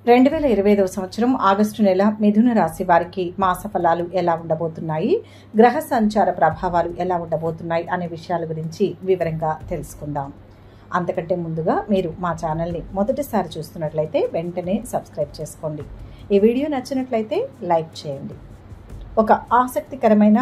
2025వ సంవత్సరం ఆగస్టు నెల మిథున రాశి వారికి మాస ఫలాలు ఎలా ఉండబోతున్నాయి, గ్రహ సంచార ప్రభావాలు ఎలా ఉండబోతున్నాయి అనే విషయాల గురించి వివరంగా తెలుసుకుందాం. అంతకంటే ముందుగా మీరు మా ఛానల్ని మొదటిసారి చూస్తున్నట్లయితే వెంటనే సబ్స్క్రైబ్ చేసుకోండి. ఈ వీడియో నచ్చినట్లయితే లైక్ చేయండి. ఒక ఆసక్తికరమైన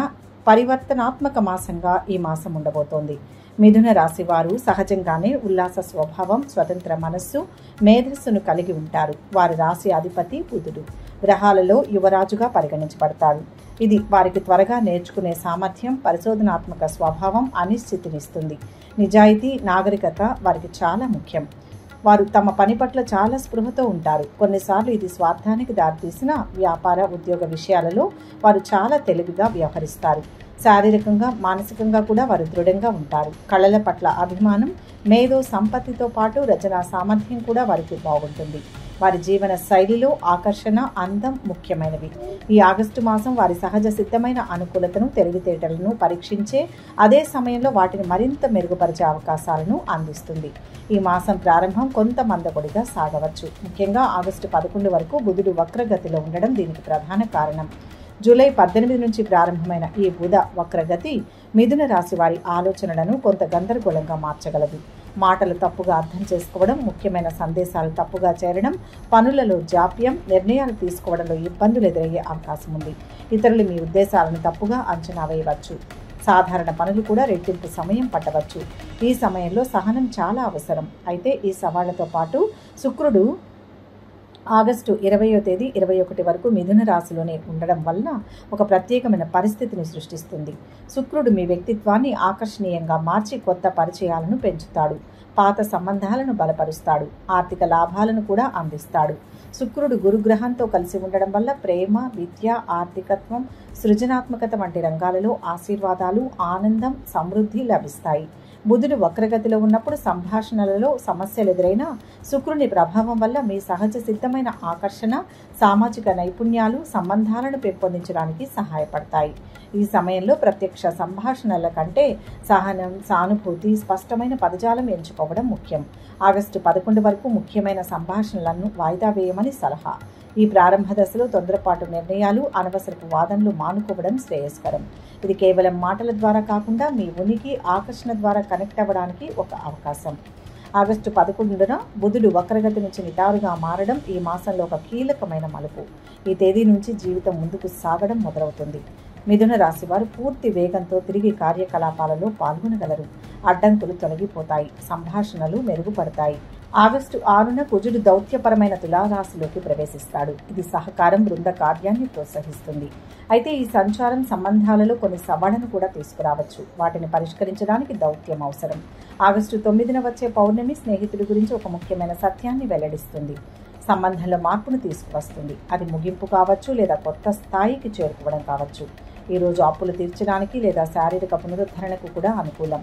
పరివర్తనాత్మక మాసంగా ఈ మాసం ఉండబోతోంది. మిథున రాశి వారు సహజంగానే ఉల్లాస స్వభావం, స్వతంత్ర మనస్సు, మేధస్సును కలిగి ఉంటారు. వారి రాశి అధిపతి బుధుడు గ్రహాలలో యువరాజుగా పరిగణించబడతాడు. ఇది వారికి త్వరగా నేర్చుకునే సామర్థ్యం, పరిశోధనాత్మక స్వభావం, అనిశ్చితినిస్తుంది. నిజాయితీ, నాగరికత వారికి చాలా ముఖ్యం. వారు తమ పని పట్ల చాలా స్పృహతో ఉంటారు. కొన్నిసార్లు ఇది స్వార్థానికి దారితీసిన వ్యాపార, ఉద్యోగ విషయాలలో వారు చాలా తెలివిగా వ్యవహరిస్తారు. శారీరకంగా, మానసికంగా కూడా వారు దృఢంగా ఉంటారు. కళల పట్ల అభిమానం, మేధో సంపత్తితో పాటు రచనా సామర్థ్యం కూడా వారికి బాగుంటుంది. వారి జీవన శైలిలో ఆకర్షణ, అందం ముఖ్యమైనవి. ఈ ఆగస్టు మాసం వారి సహజ సిద్ధమైన అనుకూలతను, తెలివితేటలను పరీక్షించే, అదే సమయంలో వాటిని మరింత మెరుగుపరిచే అవకాశాలను అందిస్తుంది. ఈ మాసం ప్రారంభం కొంత మందకొడిగా సాగవచ్చు. ముఖ్యంగా ఆగస్టు 11 వరకు బుధుడు వక్రగతిలో ఉండడం దీనికి ప్రధాన కారణం. జూలై 18 నుంచి ప్రారంభమైన ఈ బుధ వక్రగతి మిథున రాశి వారి ఆలోచనలను కొంత గందరగోళంగా మార్చగలదు. మాటలు తప్పుగా అర్థం చేసుకోవడం, ముఖ్యమైన సందేశాలు తప్పుగా చేరడం, పనులలో జాప్యం, నిర్ణయాలు తీసుకోవడంలో ఇబ్బందులు ఎదురయ్యే అవకాశం ఉంది. ఇతరులు మీ ఉద్దేశాలను తప్పుగా అంచనా వేయవచ్చు. సాధారణ పనులు కూడా రెట్టింపు సమయం పట్టవచ్చు. ఈ సమయంలో సహనం చాలా అవసరం. అయితే ఈ సవాళ్లతో పాటు శుక్రుడు ఆగస్టు 20వ తేదీ 21 వరకు మిథున రాశిలోనే ఉండడం వలన ఒక ప్రత్యేకమైన పరిస్థితిని సృష్టిస్తుంది. శుక్రుడు మీ వ్యక్తిత్వాన్ని ఆకర్షణీయంగా మార్చి కొత్త పరిచయాలను పెంచుతాడు. పాత సంబంధాలను బలపరుస్తాడు. ఆర్థిక లాభాలను కూడా అందిస్తాడు. శుక్రుడు గురుగ్రహంతో కలిసి ఉండడం వల్ల ప్రేమ, విద్య, ఆర్థికత్వం, సృజనాత్మకత వంటి రంగాలలో ఆశీర్వాదాలు, ఆనందం, సమృద్ధి లభిస్తాయి. బుధుడు వక్రగతిలో ఉన్నప్పుడు సంభాషణలలో సమస్యలు ఎదురైనా శుక్రుని ప్రభావం వల్ల మీ సహజ సిద్ధమైన ఆకర్షణ, సామాజిక నైపుణ్యాలు సంబంధాలను పెంపొందించడానికి సహాయపడతాయి. ఈ సమయంలో ప్రత్యక్ష సంభాషణల కంటే సహనం, సానుభూతి, స్పష్టమైన పదజాలం ఎంచుకోవడం ముఖ్యం. ఆగస్టు 11 వరకు ముఖ్యమైన సంభాషణలను వాయిదా వేయమని సలహా. ఈ ప్రారంభ దశలో తొందరపాటు నిర్ణయాలు, అనవసరపు వాదనలు మానుకోవడం శ్రేయస్కరం. ఇది కేవలం మాటల ద్వారా కాకుండా మీ ఉనికి, ఆకర్షణ ద్వారా కనెక్ట్ అవ్వడానికి ఒక అవకాశం. ఆగస్టు 11న బుధుడు వక్రగతి నుంచి నిటారుగా మారడం ఈ మాసంలో ఒక కీలకమైన మలుపు. ఈ తేదీ నుంచి జీవితం ముందుకు సాగడం మొదలవుతుంది. మిథున రాశి వారు పూర్తి వేగంతో తిరిగి కార్యకలాపాలలో పాల్గొనగలరు. అడ్డంకులు తొలగిపోతాయి. సంభాషణలు మెరుగుపడతాయి. ఆగస్టు 6న కుజుడు దౌత్యపరమైన తులారాశిలోకి ప్రవేశిస్తాడు. ఇది సహకారం, బృంద కార్యాన్ని ప్రోత్సహిస్తుంది. అయితే ఈ సంచారం సంబంధాలలో కొన్ని సవాళ్లను కూడా తీసుకురావచ్చు. వాటిని పరిష్కరించడానికి దౌత్యం అవసరం. ఆగస్టు 9న వచ్చే పౌర్ణమి స్నేహితుడి గురించి ఒక ముఖ్యమైన సత్యాన్ని వెల్లడిస్తుంది. సంబంధంలో మార్పును తీసుకువస్తుంది. అది ముగింపు కావచ్చు, లేదా కొత్త స్థాయికి చేరుకోవడం కావచ్చు. ఈరోజు అప్పులు తీర్చడానికి లేదా శారీరక పునరుద్ధరణకు కూడా అనుకూలం.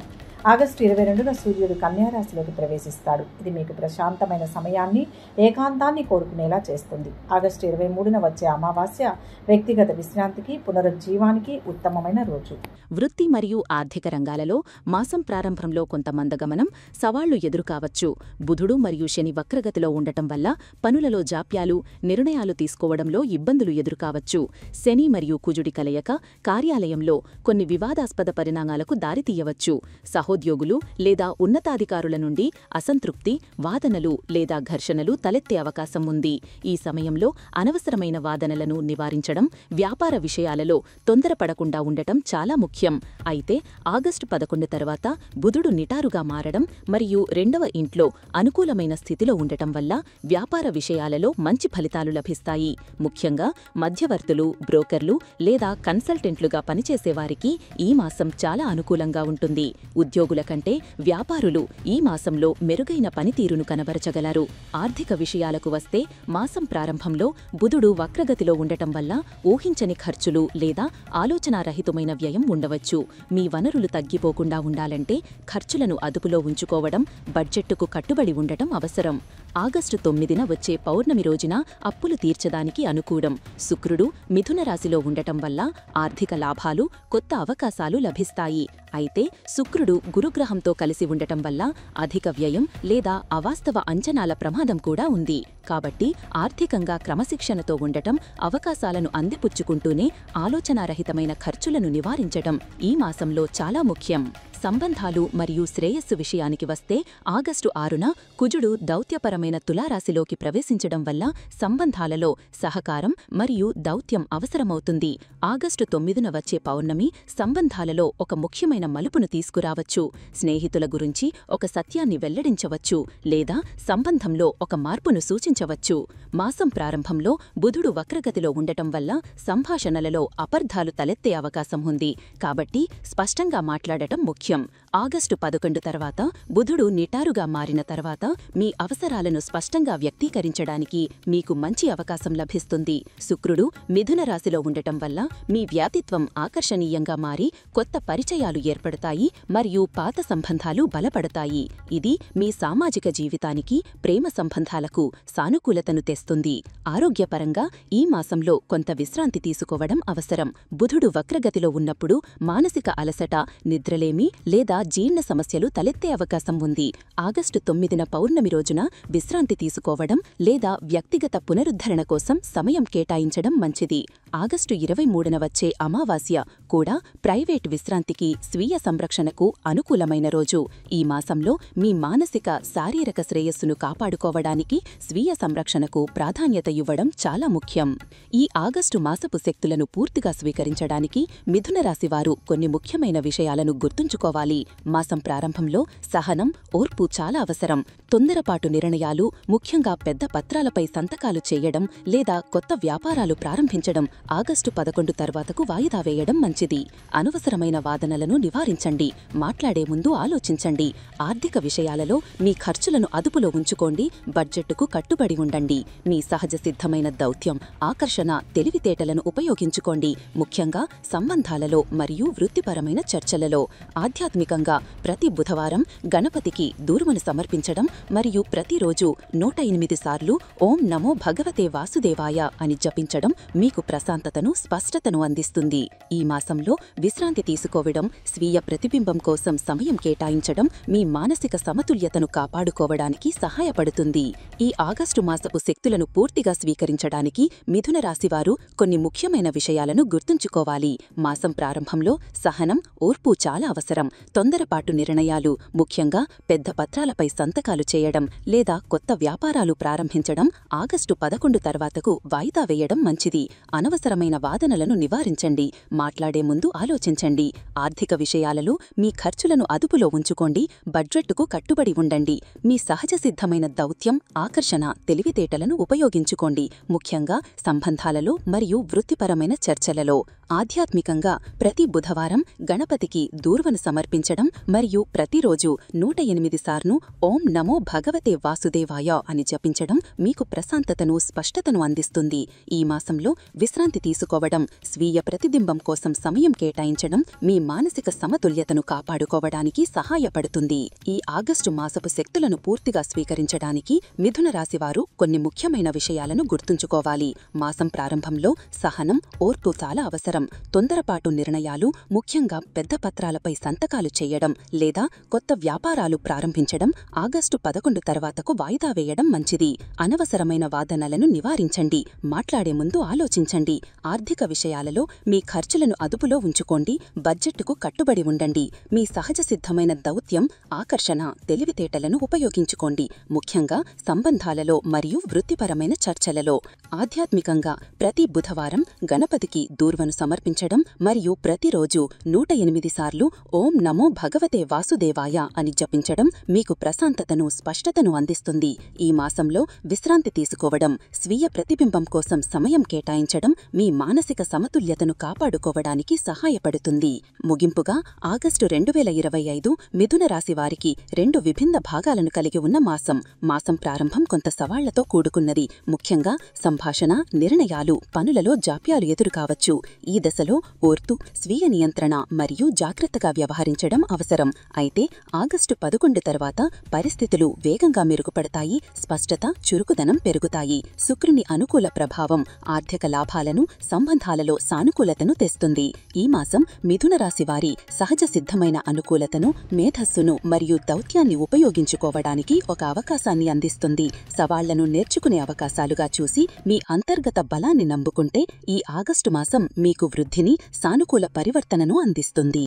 ఆగస్టు 22న సూర్యుడు కన్యా రాశిలోకి ప్రవేశిస్తాడు. ఇది మీకు ప్రశాంతమైన సమయాన్ని, ఏకాంతాన్ని కోరుకునేలా చేస్తుంది. ఆగస్టు 23న వచ్చే అమావాస్య వ్యక్తిగత విశ్రాంతికి, పునరుజ్జీవానికి ఉత్తమమైన రోజు. వృత్తి మరియు ఆర్థిక రంగాలలో మాసం ప్రారంభంలో కొంత మందగమనం, సవాళ్లు ఎదురుకావచ్చు. బుధుడు మరియు శని వక్రగతిలో ఉండటం వల్ల పనులలో జాప్యాలు, నిర్ణయాలు తీసుకోవడంలో ఇబ్బందులు ఎదురుకావచ్చు. శని మరియు కుజుడి కలయిక కార్యాలయంలో కొన్ని వివాదాస్పద పరిణామాలకు దారితీయవచ్చు. సహోద్యోగులు లేదా ఉన్నతాధికారుల నుండి అసంతృప్తి, వాదనలు లేదా ఘర్షణలు తలెత్తే అవకాశం ఉంది. ఈ సమయంలో అనవసరమైన వాదనలను నివారించడం, వ్యాపార విషయాలలో తొందరపడకుండా ఉండటం చాలా ముఖ్యం. అయితే ఆగస్టు 11 తర్వాత బుధుడు నిటారుగా మారడం మరియు 2వ ఇంట్లో అనుకూలమైన స్థితిలో ఉండటం వల్ల వ్యాపార విషయాలలో మంచి ఫలితాలు లభిస్తాయి. ముఖ్యంగా మధ్యవర్తులు, బ్రోకర్లు లేదా కన్సల్టెంట్లుగా పనిచేసేవారికి ఈ మాసం చాలా అనుకూలంగా ఉంటుంది. ఉద్యోగుల కంటే వ్యాపారులు ఈ మాసంలో మెరుగైన పనితీరును కనబరచగలరు. ఆర్థిక విషయాలకు వస్తే మాసం ప్రారంభంలో బుధుడు వక్రగతిలో ఉండటం వల్ల ఊహించని ఖర్చులు లేదా ఆలోచనారహితమైన వ్యయం ఉండవచ్చు. మీ వనరులు తగ్గిపోకుండా ఉండాలంటే ఖర్చులను అదుపులో ఉంచుకోవడం, బడ్జెట్టుకు కట్టుబడి ఉండటం అవసరం. ఆగస్టు 9న వచ్చే పౌర్ణమి రోజున అప్పులు తీర్చడానికి అనుకూలం. శుక్రుడు మిథున రాశిలో ఉండటం వల్ల ఆర్థిక లాభాలు, కొత్త అవకాశాలు లభిస్తాయి. అయితే శుక్రుడు గురుగ్రహంతో కలిసి ఉండటం వల్ల అధిక వ్యయం లేదా అవాస్తవ అంచనాల ప్రమాదం కూడా ఉంది. కాబట్టి ఆర్థికంగా క్రమశిక్షణతో ఉండటం, అవకాశాలను అందిపుచ్చుకుంటూనే ఆలోచనారహితమైన ఖర్చులను నివారించడం ఈ మాసంలో చాలా ముఖ్యం. సంబంధాలు మరియు శ్రేయస్సు విషయానికి వస్తే ఆగస్టు 6న కుజుడు దౌత్యపరమైన తులారాశిలోకి ప్రవేశించడం వల్ల సంబంధాలలో సహకారం మరియు దౌత్యం అవసరమవుతుంది. ఆగస్టు 9న వచ్చే పౌర్ణమి సంబంధాలలో ఒక ముఖ్యమైన మలుపును తీసుకురావచ్చు. స్నేహితుల గురించి ఒక సత్యాన్ని వెల్లడించవచ్చు లేదా సంబంధంలో ఒక మార్పును సూచించవచ్చు. మాసం ప్రారంభంలో బుధుడు వక్రగతిలో ఉండటం వల్ల సంభాషణలలో అపార్థాలు తలెత్తే అవకాశం ఉంది. కాబట్టి స్పష్టంగా మాట్లాడటం ముఖ్యం. ఆగస్టు 11 తర్వాత బుధుడు నిటారుగా మారిన తర్వాత మీ అవసరాలను స్పష్టంగా వ్యక్తీకరించడానికి మీకు మంచి అవకాశం లభిస్తుంది. శుక్రుడు మిథున రాశిలో ఉండటం వల్ల మీ వ్యక్తిత్వం ఆకర్షణీయంగా మారి కొత్త పరిచయాలు ఏర్పడతాయి మరియు పాత సంబంధాలు బలపడతాయి. ఇది మీ సామాజిక జీవితానికి, ప్రేమ సంబంధాలకు సానుకూలతను తెస్తుంది. ఆరోగ్యపరంగా ఈ మాసంలో కొంత విశ్రాంతి తీసుకోవడం అవసరం. బుధుడు వక్రగతిలో ఉన్నప్పుడు మానసిక అలసట, నిద్రలేమి లేదా జీర్ణ సమస్యలు తలెత్తే అవకాశం ఉంది. ఆగస్టు 9న పౌర్ణమి రోజున విశ్రాంతి తీసుకోవడం లేదా వ్యక్తిగత పునరుద్ధరణ కోసం సమయం కేటాయించడం మంచిది. ఆగస్టు 23న వచ్చే అమావాస్య కూడా ప్రైవేట్ విశ్రాంతికి, స్వీయ సంరక్షణకు అనుకూలమైన రోజు. ఈ మాసంలో మీ మానసిక, శారీరక శ్రేయస్సును కాపాడుకోవడానికి స్వీయ సంరక్షణకు ప్రాధాన్యత ఇవ్వడం చాలా ముఖ్యం. ఈ ఆగస్టు మాసపు శక్తులను పూర్తిగా స్వీకరించడానికి మిథున రాశివారు కొన్ని ముఖ్యమైన విషయాలను గుర్తుంచుకోవాలి. మాసం ప్రారంభంలో సహనం, ఓర్పు చాలా అవసరం. తొందరపాటు నిర్ణయాలు, ముఖ్యంగా పెద్ద పత్రాలపై సంతకాలు చేయడం లేదా కొత్త వ్యాపారాలు ప్రారంభించడం ఆగస్టు 11 తర్వాతకు వాయిదా వేయడం మంచిది. అనవసరమైన వాదనలను నివారించండి. మాట్లాడే ముందు ఆలోచించండి. ఆర్థిక విషయాలలో మీ ఖర్చులను అదుపులో ఉంచుకోండి. బడ్జెట్టుకు కట్టుబడి ఉండండి. మీ సహజ సిద్ధమైన దౌత్యం, ఆకర్షణ, తెలివితేటలను ఉపయోగించుకోండి. ముఖ్యంగా సంబంధాలలో మరియు వృత్తిపరమైన చర్చలలో. ఆధ్యాత్మికంగా ప్రతి బుధవారం గణపతికి దూర్వను సమర్పించడం మరియు ప్రతిరోజు 108 సార్లు ఓం నమో భగవతే వాసుదేవాయ అని జపించడం మీకు ప్రశాంతతను, స్పష్టతను అందిస్తుంది. ఈ మాసంలో విశ్రాంతి తీసుకోవడం, స్వీయ ప్రతిబింబం కోసం సమయం కేటాయించడం మీ మానసిక సమతుల్యతను కాపాడుకోవడానికి సహాయపడుతుంది. ఈ ఆగస్టు మాసపు శక్తులను పూర్తిగా స్వీకరించడానికి మిథున రాశివారు కొన్ని ముఖ్యమైన విషయాలను గుర్తుంచుకోవాలి. మాసం ప్రారంభంలో సహనం, ఓర్పు చాలా అవసరం. తొందరపాటు నిర్ణయాలు, ముఖ్యంగా పెద్ద పత్రాలపై సంతకాలు చేయడం లేదా కొత్త వ్యాపారాలు ప్రారంభించడం ఆగస్టు 11 తర్వాతకు వాయిదా వేయడం మంచిది. అనవసరమైన వాదనలను నివారించండి. మాట్లాడే ముందు ఆలోచించండి. ఆర్థిక విషయాలలో మీ ఖర్చులను అదుపులో ఉంచుకోండి. బడ్జెట్టుకు కట్టుబడి ఉండండి. మీ సహజ సిద్ధమైన దౌత్యం, ఆకర్షణ, తెలివితేటలను ఉపయోగించుకోండి. ముఖ్యంగా సంబంధాలలో మరియు వృత్తిపరమైన చర్చలలో. ఆధ్యాత్మికంగా ప్రతి బుధవారం గణపతికి దూర్వను సమర్పించడం మరియు ప్రతిరోజు 108 సార్లు ఓం నమో భగవతే వాసుదేవాయ అని జపించడం మీకు ప్రశాంతతను, స్పష్టతను అందిస్తుంది. ఈ మాసంలో విశ్రాంతి తీసుకోవడం, స్వీయ ప్రతిబింబం కోసం సమయం కేటాయించడం మీ మానసిక సమతుల్యతను కాపాడుకోవడానికి సహాయపడుతుంది. ఈ ఆగస్టు మాసపు శక్తులను పూర్తిగా స్వీకరించడానికి మిథున రాశివారు కొన్ని ముఖ్యమైన విషయాలను గుర్తుంచుకోవాలి. మాసం ప్రారంభంలో సహనం, ఓర్పు చాలా అవసరం. తొందరపాటు నిర్ణయాలు, ముఖ్యంగా పెద్ద పత్రాలపై సంతకాలు చేయడం లేదా కొత్త వ్యాపారాలు ప్రారంభించడం ఆగస్టు 11 తర్వాతకు వాయిదా వేయడం మంచిది. అనవసరమైన వాదనలను నివారించండి. మాట్లాడే ముందు ఆలోచించండి. ఆర్థిక విషయాలలో మీ ఖర్చులను అదుపులో ఉంచుకోండి. బడ్జెట్టుకు కట్టుబడి ఉండండి. మీ సహజ సిద్ధమైన దౌత్యం, ఆకర్షణ, తెలివితేటలను ఉపయోగించుకోండి. ముఖ్యంగా సంబంధాలలో మరియు వృత్తిపరమైన చర్చలలో. ఆధ్యాత్మికంగా ప్రతి బుధవారం గణపతికి దూర్వను సమర్పించడం మరియు ప్రతిరోజు 108 సార్లు ఓం నమో భగవతే వాసుదేవాయ అని జపించడం మీకు ప్రశాంతతను, స్పష్టతను అందిస్తుంది. ఈ మాసంలో విశ్రాంతి తీసుకోవడం, స్వీయ ప్రతిబింబం కోసం సమయం కేటాయించడం మీ మానసిక సమతుల్యతను కాపాడుకోవడానికి సహాయపడుతుంది. ముగింపుగా ఆగస్టు 2025 మిథున రాశి వారికి 2 విభిన్న భాగాలను కలిగి ఉన్న మాసం. మాసం ప్రారంభం కొంత సవాళ్లతో కూడుకున్నది. ముఖ్యంగా సంభాషణ, నిర్ణయాలు, పనులలో జాప్యాలు ఎదురుకావచ్చు. ఈ ఈ దశలో ఓర్పు, స్వీయ నియంత్రణ మరియు జాగ్రత్తగా వ్యవహరించడం అవసరం. అయితే ఆగస్టు 11 తర్వాత పరిస్థితులు వేగంగా మెరుగుపడతాయి, స్పష్టత, చురుకుదనం పెరుగుతాయి. శుక్రుని అనుకూల ప్రభావం ఆర్థిక లాభాలను, సంబంధాలలో సానుకూలతను తెస్తుంది. ఈ మాసం మిథున రాశి వారి సహజ సిద్ధమైన అనుకూలతను, మేధస్సును మరియు దౌత్యాన్ని ఉపయోగించుకోవడానికి ఒక అవకాశాన్ని అందిస్తుంది. సవాళ్లను నేర్చుకునే అవకాశాలుగా చూసి మీ అంతర్గత బలాన్ని నమ్ముకుంటే ఈ ఆగస్టు మాసం మీకు వృద్ధిని, సానుకూల పరివర్తనను అందిస్తుంది.